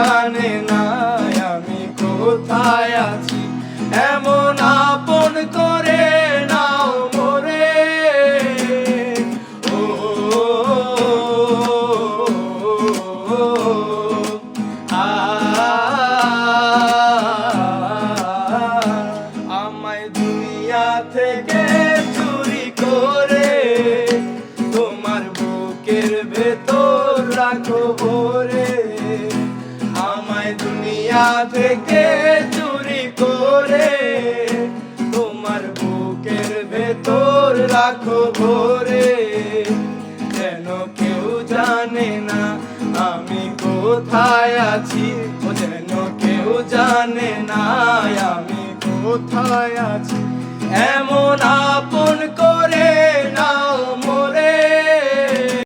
জানে না আমি কোথায় আছি, এমন আপন করে নাও মোরে। ও আমায় দুনিয়া থেকে চুরি করে তোমার বুকের ভেতর রাখো ভরে। আমায় দুনিয়া থেকে চুরি করে তোমার বুকের ভেতর রাখো ভরে। যেন কেউ জানে না আমি কোথায় আছি, ও যেন কেউ জানে না আমি কোথায় আছি, এমন আপন